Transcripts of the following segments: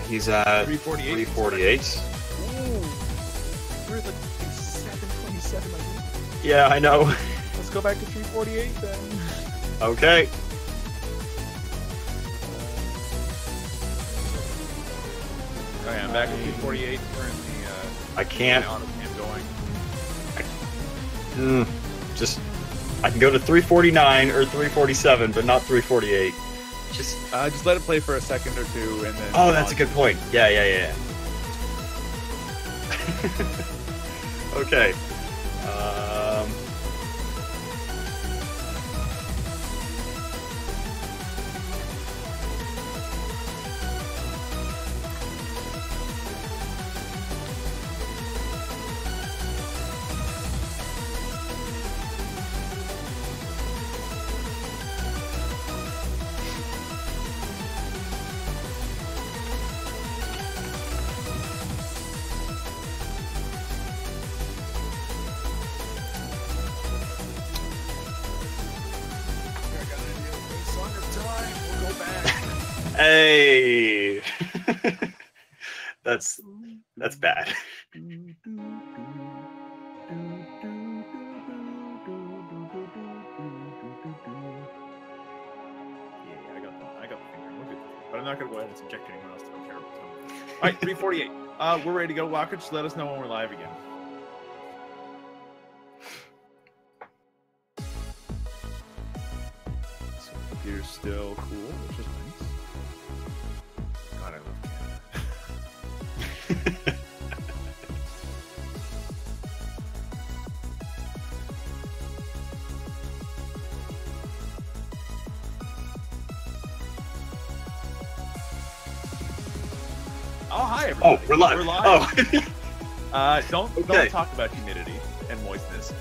He's at 348. 348. Ooh. We're at like 727, I think. Yeah, I know. Let's go back to 348 then. Okay. Okay, I'm back at 348. We're in the I can't. auto cam going. Just, I can go to 349 or 347, but not 348. Just let it play for a second or two, and then. Oh, that's a good point. Yeah. Okay. Hey. That's bad. I got the finger. We're good. But I'm not going to go ahead and subject anyone else to a terrible tone. All right, 348. We're ready to go. Walker, just let us know when we're live again. So computer's still cool, which is nice. God, I love Canada. Oh, hi, everybody. Oh, we're live. Oh. Don't talk about humidity and moistness.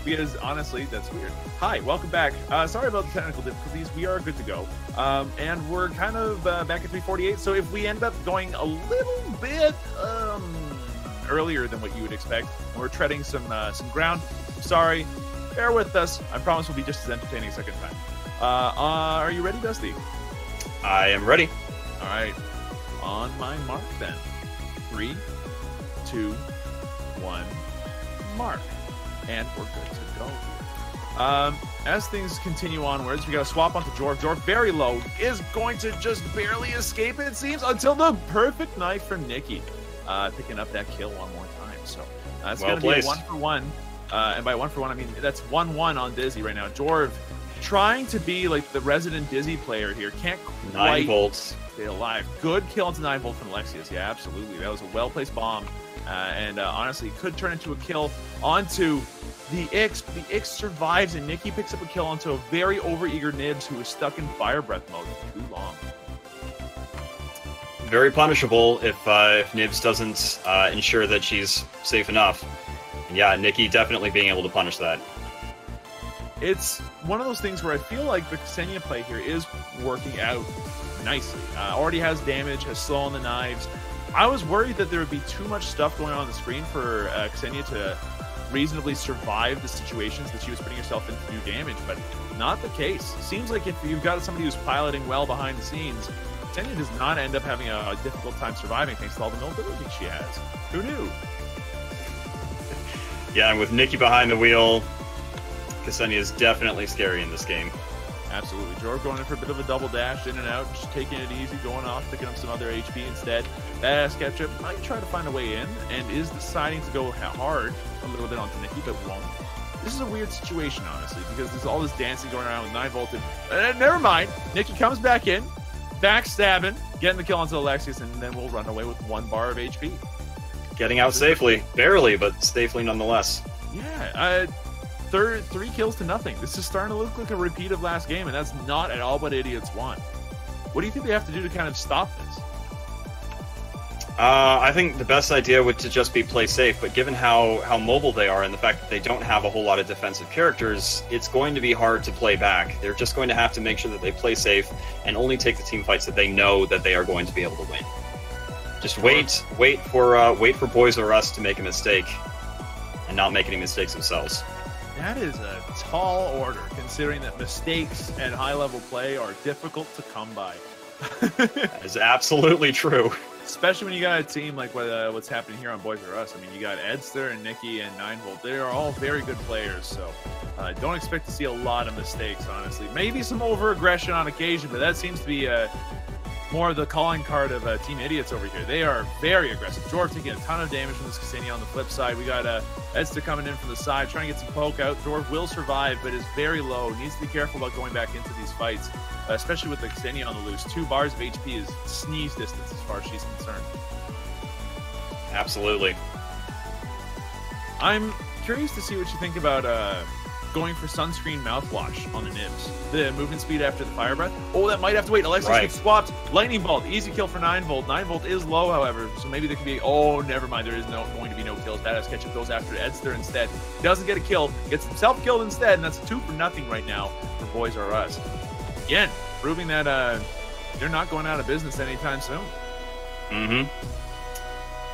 Because honestly, that's weird. Hi, welcome back. Sorry about the technical difficulties. We are good to go. And we're kind of back at 348. So if we end up going a little bit earlier than what you would expect, and we're treading some ground, sorry. Bear with us. I promise we'll be just as entertaining a second time. Are you ready, Dusty? I am ready. All right. On my mark, then. 3, 2, 1, mark. And we're good to go. As things continue onwards, we got to swap onto Jorv. Jorv, very low, is going to just barely escape, it seems, until the perfect knife from Nikki. Picking up that kill one more time. So that's going to be a 1-for-1. And by 1-for-1, I mean that's 1-1 on Dizzy right now. Jorv trying to be like the resident Dizzy player here. Can't quite 9 volts. Stay alive. Good kill into 9 volt from Alexius. Yeah, absolutely. That was a well-placed bomb. And honestly, could turn into a kill onto the Ix. But the Ix survives, and Nikki picks up a kill onto a very overeager Nibs who is stuck in fire breath mode for too long. Very punishable if Nibs doesn't ensure that she's safe enough. And yeah, Nikki definitely being able to punish that. It's one of those things where I feel like the Ksenia play here is working out nicely. Already has damage, has slow on the knives. I was worried that there would be too much stuff going on the screen for Ksenia to reasonably survive the situations that she was putting herself in to do damage, but not the case. Seems like if you've got somebody who's piloting well behind the scenes, Ksenia does not end up having a difficult time surviving thanks to all the mobility she has. Who knew? Yeah, and with Nikki behind the wheel, Ksenia is definitely scary in this game. Absolutely. Jorv going in for a bit of a double dash, in and out, just taking it easy, going off, picking up some other HP instead. Skeptrip might try to find a way in, and is deciding to go hard a little bit onto Nikki, but won't. This is a weird situation, honestly, because there's all this dancing going around with 9 volted. Never mind. Nikki comes back in, backstabbing, getting the kill onto Alexius, and then we'll run away with 1 bar of HP. Getting out safely. Barely, but safely nonetheless. Yeah, 3 kills to nothing. This is starting to look like a repeat of last game, and that's not at all what idiots want. What do you think they have to do to kind of stop this? I think the best idea would to just be play safe, but given how mobile they are and the fact that they don't have a whole lot of defensive characters, it's going to be hard to play back. They're just going to have to make sure that they play safe and only take the team fights that they know that they are going to be able to win. Just wait for Boys R Us to make a mistake and not make any mistakes themselves. That is a tall order, considering that mistakes and high-level play are difficult to come by. That is absolutely true. Especially when you got a team like what's happening here on Boys R Us. I mean, you got Edster and Nikki and 9volt. They are all very good players, so don't expect to see a lot of mistakes, honestly. Maybe some over-aggression on occasion, but that seems to be more of the calling card of Team Idiots over here. They are very aggressive. Jorv taking a ton of damage from this Ksenia on the flip side. We got Edster coming in from the side, trying to get some poke out. Jorv will survive, but is very low. Needs to be careful about going back into these fights, especially with the Ksenia on the loose. 2 bars of HP is sneeze distance as far as she's concerned. Absolutely. I'm curious to see what you think about going for sunscreen mouthwash on the nibs. The movement speed after the fire breath. Oh, that might have to wait. Alexis gets swapped. Lightning bolt. Easy kill for 9volt. 9volt is low, however, so maybe there could be... Oh, never mind. There is going to be no kills. Badass Ketchup goes after Edster instead. Doesn't get a kill. Gets himself killed instead, and that's 2 for nothing right now for Boys R Us. Again, proving that they're not going out of business anytime soon. Mm-hmm.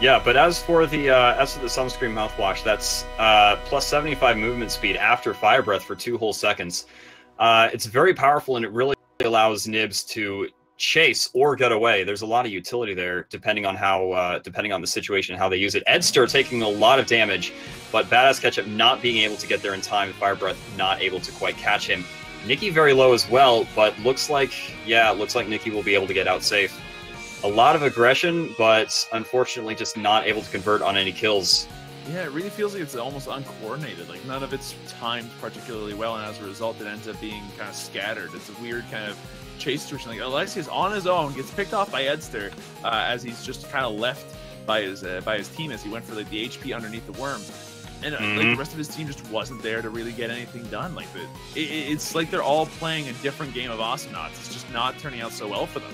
Yeah, but as for the sunscreen mouthwash, that's plus 75 movement speed after fire breath for 2 whole seconds. It's very powerful, and it really allows nibs to chase or get away. There's a lot of utility there, depending on the situation, how they use it. Edster taking a lot of damage, but Badass Ketchup not being able to get there in time. Fire breath not able to quite catch him. Nikki very low as well, but looks like Nikki will be able to get out safe. A lot of aggression, but unfortunately just not able to convert on any kills. Yeah, it really feels like it's almost uncoordinated. Like, none of it's timed particularly well, and as a result, it ends up being kind of scattered. It's a weird kind of chase situation. Like, Alexius on his own gets picked off by Edster as he's just kind of left by his team as he went for like the HP underneath the worm. And like, the rest of his team just wasn't there to really get anything done. Like, it's like they're all playing a different game of Awesomenauts. It's just not turning out so well for them.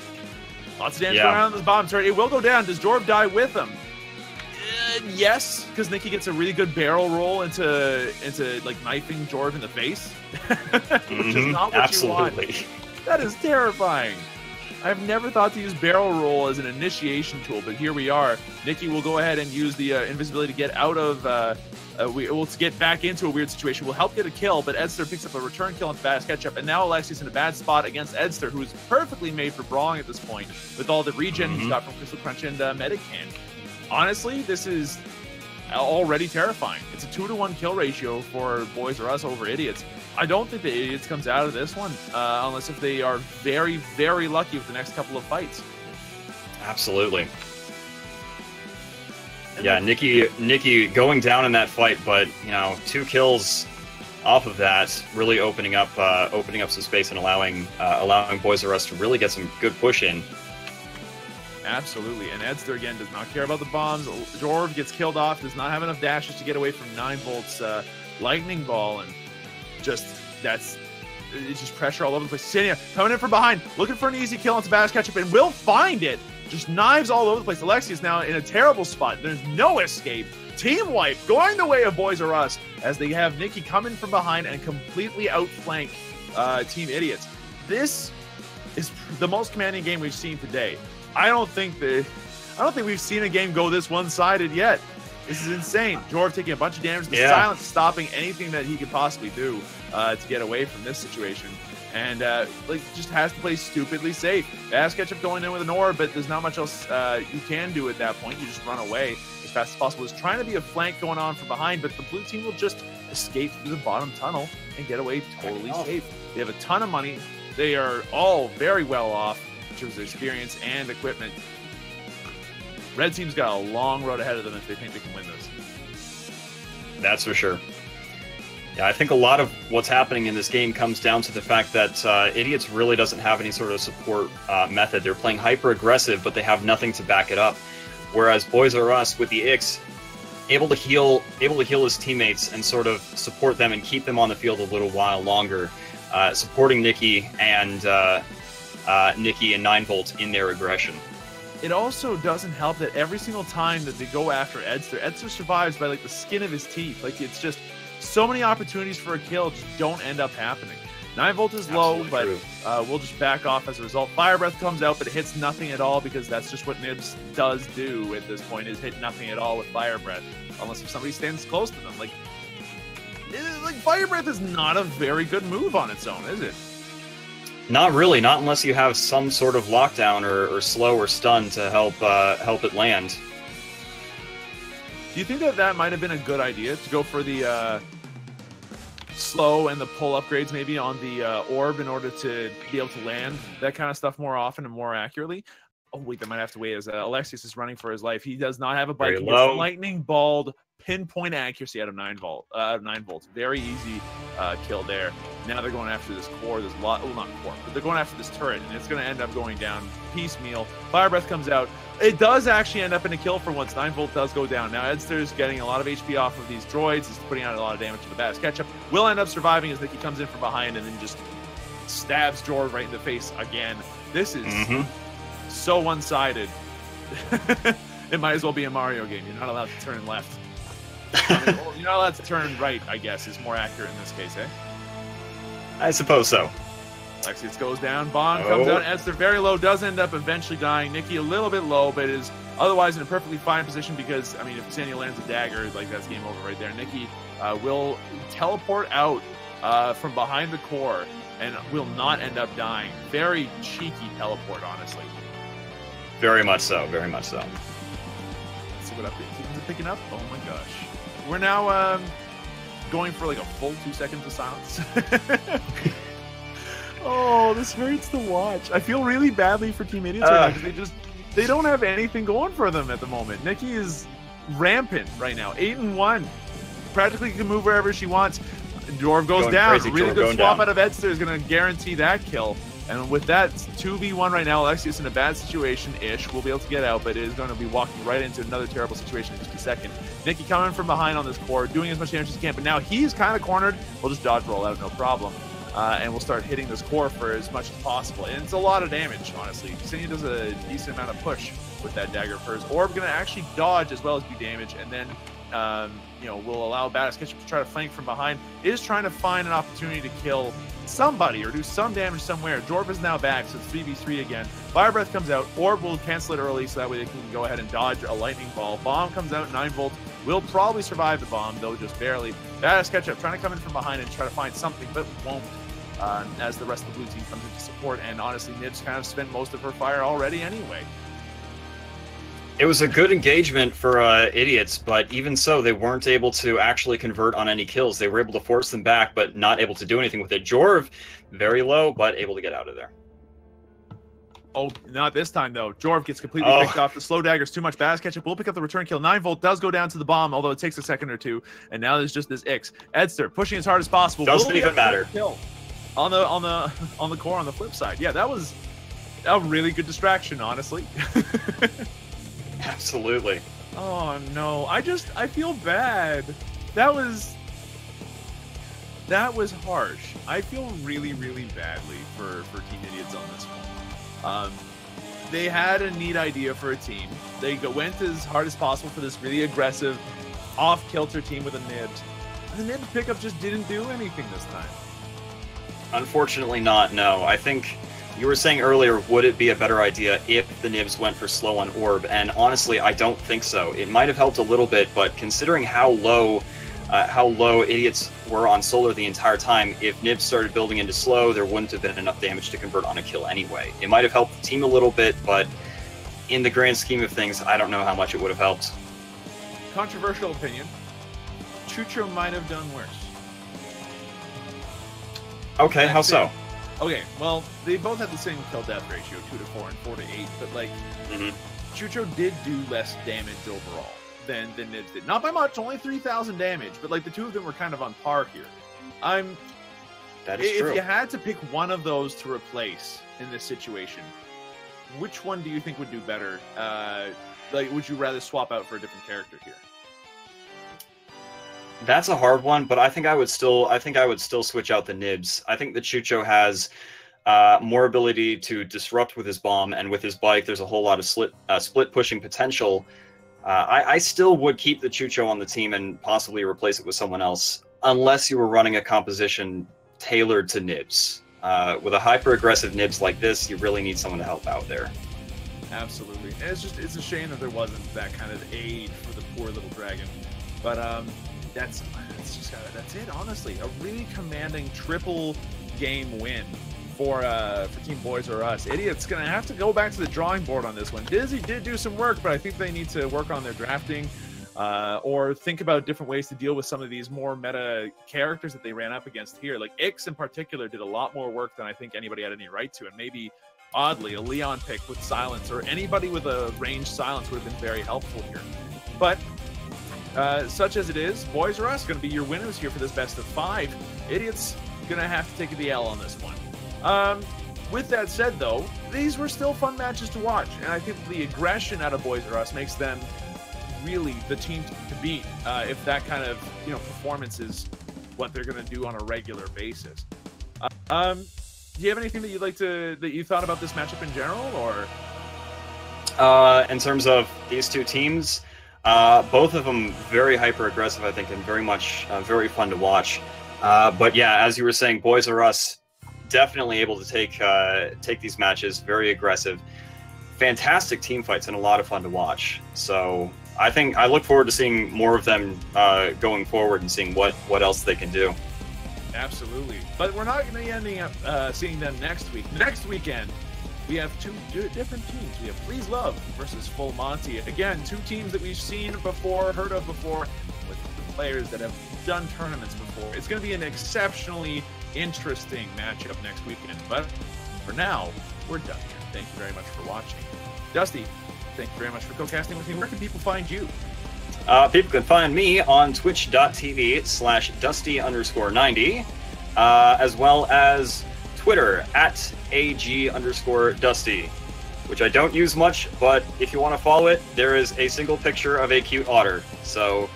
Lots of damage going on this bottom turret. It will go down. Does Jorv die with him? Yes, because Nikki gets a really good barrel roll into like knifing Jorv in the face, which is not what you want. That is terrifying. I've never thought to use barrel roll as an initiation tool, but here we are. Nikki will go ahead and use the invisibility to get out of to get back into a weird situation. Will help get a kill, but Edster picks up a return kill on Badass Ketchup, and now Alexi's in a bad spot against Edster, who is perfectly made for brawling at this point with all the regen he's got from Crystal Crunch and Medican. Honestly, this is already terrifying. It's a 2-to-1 kill ratio for Boys R Us over Idiots. I don't think the Idiots comes out of this one unless if they are very, very lucky with the next couple of fights. Absolutely. Yeah, Nikki going down in that fight, but 2 kills off of that, really opening up some space and allowing Boys R Us to really get some good push in. Absolutely, and Edster again does not care about the bombs. Jorv gets killed off, does not have enough dashes to get away from 9volt's lightning ball, and it's just pressure all over the place. Ksenia coming in from behind, looking for an easy kill on Badass Ketchup, and will find it. Just knives all over the place. Alexius now in a terrible spot. There's no escape. Team wipe going the way of Boys R Us as they have Nikki coming from behind and completely outflank Team Idiots. This is the most commanding game we've seen today. I don't think we've seen a game go this one-sided yet. This is insane. Jorv taking a bunch of damage. The silence stopping anything that he could possibly do to get away from this situation. And just has to play stupidly safe. Badass Ketchup going in with an orb, but there's not much else you can do at that point. You just run away as fast as possible. There's trying to be a flank going on from behind, but the blue team will just escape through the bottom tunnel and get away totally safe. They have a ton of money. They are all very well off in terms of experience and equipment. Red team's got a long road ahead of them if they think they can win this. That's for sure. Yeah, I think a lot of what's happening in this game comes down to the fact that Idiots really doesn't have any sort of support method. They're playing hyper-aggressive, but they have nothing to back it up. Whereas Boys R Us, with the Ix, able to heal his teammates and sort of support them and keep them on the field a little while longer, supporting Nikki and 9volt in their aggression. It also doesn't help that every single time that they go after Edster survives by like the skin of his teeth. Like, it's just so many opportunities for a kill just don't end up happening. 9volt is low, but we'll just back off as a result. Fire Breath comes out, but it hits nothing at all because that's just what Nibs does do at this point, is hit nothing at all with Fire Breath, unless if somebody stands close to them. Like Fire Breath is not a very good move on its own, is it? Not really, not unless you have some sort of lockdown or slow or stun to help it land. Do you think that that might have been a good idea to go for the slow and the pull upgrades maybe on the orb in order to be able to land that kind of stuff more often and more accurately? Oh wait, that might have to wait as Alexius is running for his life. He does not have a bike. Very He low. gets lightning balled, pinpoint accuracy out of 9 volts. Very easy kill there. Now they're going after this core. There's a lot, well, not core, but they're going after this turret, and it's going to end up going down piecemeal. Fire Breath comes out. It does actually end up in a kill for once. 9 volt does go down. Now Edster's getting a lot of HP off of these droids. He's putting out a lot of damage to the Bass Ketchup. Will end up surviving as Nikki comes in from behind and then just stabs Jorv right in the face again. This is so one-sided. It might as well be a Mario game. You're not allowed to turn left. I mean, you're not allowed to turn right, I guess, is more accurate in this case, eh? I suppose so. Alexius goes down. Bond comes out. Esther very low. Does end up eventually dying. Nikki a little bit low, but is otherwise in a perfectly fine position because, I mean, if Sandy lands a dagger, like, that's game over right there. Nikki will teleport out from behind the core and will not end up dying. Very cheeky teleport, honestly. Very much so. Very much so. Let's see what updates. Is it picking up? Oh my gosh. We're now going for like a full 2 seconds of silence. Oh, this hurts to watch. I feel really badly for Team Idiots right now because they don't have anything going for them at the moment. Nikki is rampant right now, 8-1. Practically can move wherever she wants. Jorv goes down. Crazy. Really Jorv good swap down. out of Edster is going to guarantee that kill. And with that 2v1 right now, Alexius in a bad situation-ish. We'll be able to get out, but it is going to be walking right into another terrible situation in just a second. Nikki coming from behind on this core, doing as much damage as he can, but now he's kind of cornered. We'll just dodge roll out, no problem. And we'll start hitting this core for as much as possible. And it's a lot of damage, honestly. Ksenia does a decent amount of push with that dagger of hers. Orb going to actually dodge as well as do damage, and then will allow Badass Ketchup to try to flank from behind. Is trying to find an opportunity to kill somebody or do some damage somewhere. Jorv is now back, so it's 3v3 again. Fire Breath comes out. Orb will cancel it early, so that way they can go ahead and dodge a lightning ball. Bomb comes out, 9 volt. Will probably survive the bomb, though just barely. Badass Ketchup trying to come in from behind and try to find something, but won't. As the rest of the blue team comes into support, and honestly, Nibs kind of spent most of her fire already anyway. It was a good engagement for Idiots, but even so, they weren't able to actually convert on any kills. They were able to force them back, but not able to do anything with it. Jorv, very low, but able to get out of there. Oh, not this time, though. Jorv gets completely picked off. The slow dagger's too much. Badass Ketchup will pick up the return kill. 9 volt does go down to the bomb, although it takes a second or two, and now there's just this Ix. Edster pushing as hard as possible. Doesn't even matter. Kill. On the core on the flip side. Yeah, that was a really good distraction, honestly. Absolutely. Oh no, I feel bad. That was harsh. I feel really, really badly for Team Idiots on this one. They had a neat idea for a team. They went as hard as possible for this really aggressive, off-kilter team with the Nibs. And the Nibs pickup just didn't do anything this time. Unfortunately not, no. I think you were saying earlier, would it be a better idea if the Nibs went for slow on Orb? And honestly, I don't think so. It might have helped a little bit, but considering how low Idiots were on Solar the entire time, if Nibs started building into slow, there wouldn't have been enough damage to convert on a kill anyway. It might have helped the team a little bit, but in the grand scheme of things, I don't know how much it would have helped. Controversial opinion. Chucho might have done worse. Okay, how so? Okay, well, they both had the same kill-death ratio, 2 to 4 and 4 to 8, but, like, Chucho did do less damage overall than Nibs did. Not by much, only 3,000 damage, but, like, the two of them were kind of on par here. That is true. If you had to pick one of those to replace in this situation, which one do you think would do better? Like, would you rather swap out for a different character here? That's a hard one, but I think I would still switch out the Nibs. I think the Chucho has more ability to disrupt with his bomb, and with his bike, there's a whole lot of split pushing potential. I still would keep the Chucho on the team and possibly replace it with someone else, unless you were running a composition tailored to Nibs. With a hyper-aggressive Nibs like this, you really need someone to help out there. Absolutely. And it's a shame that there wasn't that kind of aid for the poor little dragon. But that's it, honestly. A really commanding triple game win for Team Boys R Us. Idiot's going to have to go back to the drawing board on this one. Dizzy did do some work, but I think they need to work on their drafting or think about different ways to deal with some of these more meta characters that they ran up against here. Like Ix in particular did a lot more work than I think anybody had any right to, and maybe oddly a Leon pick with silence or anybody with a ranged silence would have been very helpful here. But such as it is, Boys R Us going to be your winners here for this best of 5. Idiot's going to have to take the L on this one. With that said, though, these were still fun matches to watch, and I think the aggression out of Boys R Us makes them really the team to beat if that kind of performance is what they're going to do on a regular basis. Do you have anything that you thought about this matchup in general, or in terms of these two teams? Both of them very hyper aggressive, I think, and very much very fun to watch. But yeah, as you were saying, Boys R Us definitely able to take these matches, very aggressive, fantastic team fights, and a lot of fun to watch. So I look forward to seeing more of them going forward and seeing what else they can do. Absolutely, but we're not going to be ending up seeing them next week. Next weekend, we have two different teams. We have Please Love versus Full Monty. Again, two teams that we've seen before, heard of before, with players that have done tournaments before. It's going to be an exceptionally interesting matchup next weekend. But for now, we're done here. Thank you very much for watching. Dusty, thank you very much for co-casting with me. Where can people find you? People can find me on twitch.tv/Dusty_90, as well as Twitter @AG_Dusty, which I don't use much, but if you want to follow it, there is a single picture of a cute otter. So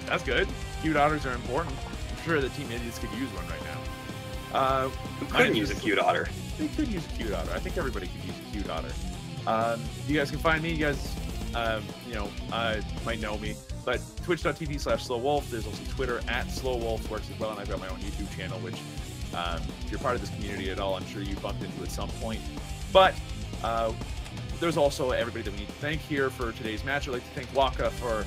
that's good. Cute otters are important. I'm sure the Team Idiots could use one right now. Who couldn't use a cute otter? They could use a cute otter. I think everybody could use a cute otter. You guys can find me. You guys, might know me, but twitch.tv/SlowWolf. There's also Twitter @SlowWolf works as well, and I've got my own YouTube channel, which if you're part of this community at all, I'm sure you bumped into at some point. But there's also everybody that we need to thank here for today's match. I'd like to thank Waka for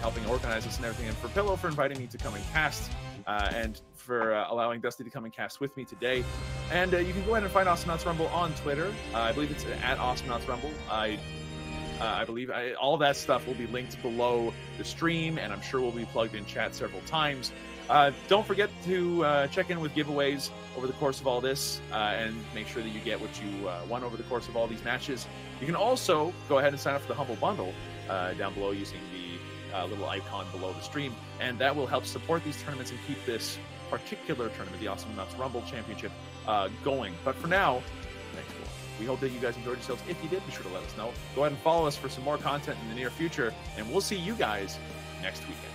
helping organize this and everything, and for Pillow for inviting me to come and cast, and for allowing Dusty to come and cast with me today. And you can go ahead and find Awesomenauts Rumble on Twitter. I believe it's @Awesomenauts Rumble. I believe all that stuff will be linked below the stream, and I'm sure will be plugged in chat several times. Don't forget to check in with giveaways over the course of all this, and make sure that you get what you won over the course of all these matches. You can also go ahead and sign up for the Humble Bundle down below using the little icon below the stream, and that will help support these tournaments and keep this particular tournament, the Awesomenauts Rumble Championship, going. But for now, thanks for watching. We hope that you guys enjoyed yourselves. If you did, be sure to let us know. Go ahead and follow us for some more content in the near future, and we'll see you guys next weekend.